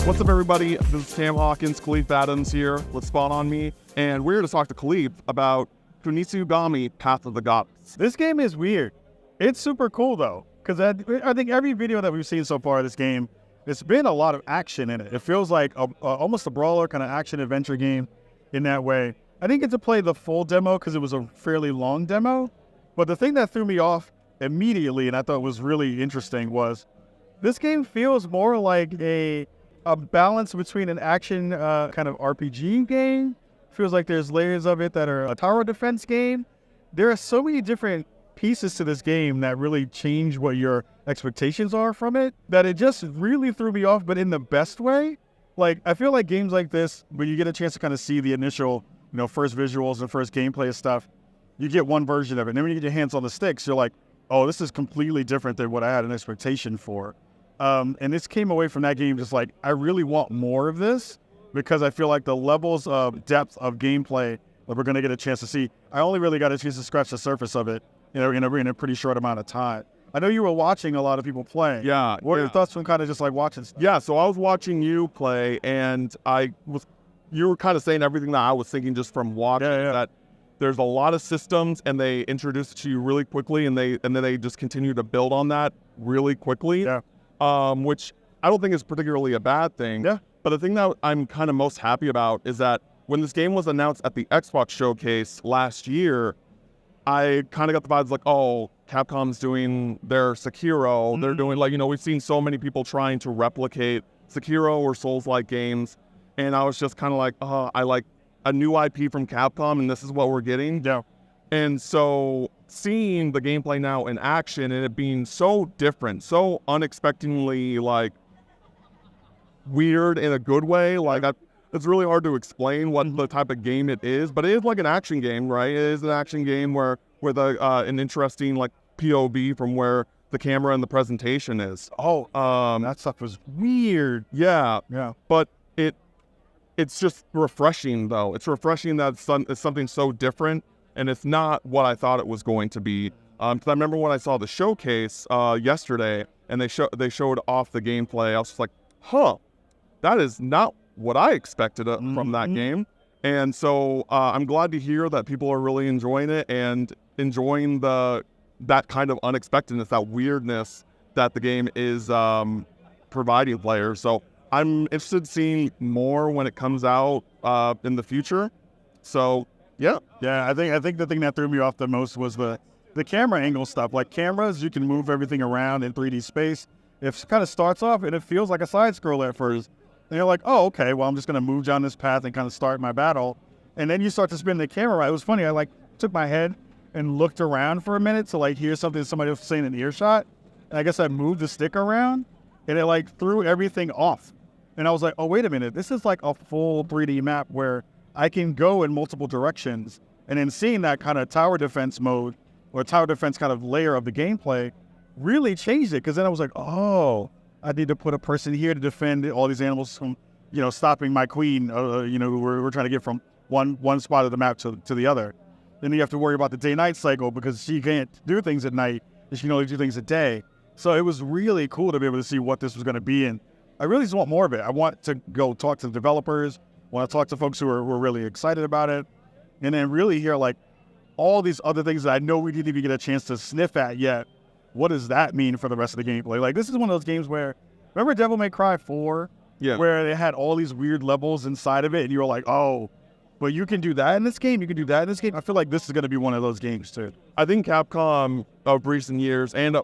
What's up, everybody? This is Sam Hawkins, Kahlief Adams here with Spawn on Me, and we're here to talk to Kahlief about Kunitsu-Gami, Path of the Goddess. This game is weird. It's super cool, though, because I think every video that we've seen so far of this game, there's been a lot of action in it. It feels like almost a brawler kind of action-adventure game in that way. I didn't get to play the full demo because it was a fairly long demo, but the thing that threw me off immediately and I thought was really interesting was this game feels more like a balance between an action kind of RPG game. Feels like there's layers of it that are a tower defense game. There are so many different pieces to this game that really change what your expectations are from it, that it just really threw me off, but in the best way. Like, I feel like games like this, when you get a chance to kind of see the initial, first visuals and first gameplay and stuff, you get one version of it. And then when you get your hands on the sticks, you're like, oh, this is completely different than what I had an expectation for. And this came away from that game just like, I really want more of this, because I feel like the levels of depth of gameplay that we're going to get a chance to see, I only really got a chance to scratch the surface of it, in a pretty short amount of time. I know you were watching a lot of people play. Yeah. What are your thoughts from kind of just like watching stuff? Yeah, so I was watching you play, and you were kind of saying everything that I was thinking just from watching, that there's a lot of systems, and they introduce it to you really quickly, and then they just continue to build on that really quickly. Yeah. Which I don't think is particularly a bad thing. Yeah. But the thing that I'm kind of most happy about is that when this game was announced at the Xbox showcase last year, I kind of got the vibes like, oh, Capcom's doing their Sekiro. They're doing we've seen so many people trying to replicate Sekiro or Souls-like games. And I was just kind of like, oh, I like a new IP from Capcom, and this is what we're getting. Yeah. And so seeing the gameplay now in action and it being so different, so unexpectedly weird in a good way, it's really hard to explain what the type of game it is, but it is like an action game, right? It is an action game where an interesting POV from where the camera and the presentation is. Oh, that stuff was weird. Yeah. Yeah. But it's just refreshing, though. It's refreshing that it's something so different, and it's not what I thought it was going to be. Because I remember when I saw the showcase yesterday, and they showed off the gameplay, I was just like, huh, that is not what I expected from that game. And so I'm glad to hear that people are really enjoying it and enjoying that kind of unexpectedness, that weirdness that the game is providing players. So I'm interested in seeing more when it comes out in the future. So yeah. I think the thing that threw me off the most was the camera angle stuff. Like cameras, you can move everything around in 3D space. It kind of starts off and it feels like a side scroller at first. And you're like, oh, okay, well, I'm just going to move down this path and kind of start my battle. And then you start to spin the camera right. It was funny. I took my head and looked around for a minute to hear something somebody was saying in earshot. And I guess I moved the stick around and it threw everything off. And I was like, oh, wait a minute. This is like a full 3D map where I can go in multiple directions. And then seeing that kind of tower defense mode or tower defense kind of layer of the gameplay really changed it. Because then I was like, oh, I need to put a person here to defend all these animals from, stopping my queen, who we're trying to get from one spot of the map to the other. Then you have to worry about the day-night cycle because she can't do things at night. She can only do things at day. So it was really cool to be able to see what this was going to be. And I really just want more of it. I want to go talk to the developers. I want to talk to folks who are really excited about it. And then really hear all these other things that I know we didn't even get a chance to sniff at yet. What does that mean for the rest of the gameplay? This is one of those games where, remember Devil May Cry 4? Yeah. Where they had all these weird levels inside of it, and you were like, oh, but you can do that in this game, you can do that in this game. I feel like this is going to be one of those games, too. I think Capcom of recent years, and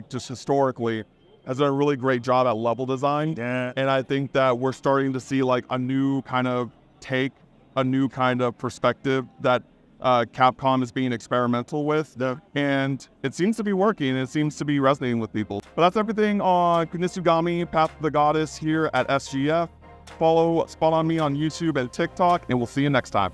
just historically, has done a really great job at level design. Yeah. And I think that we're starting to see a new kind of take, a new kind of perspective that Capcom is being experimental with, and it seems to be working. It seems to be resonating with people. But that's everything on Kunitsu-Gami, Path of the Goddess here at SGF. Follow Spawn on Me on YouTube and TikTok, and we'll see you next time.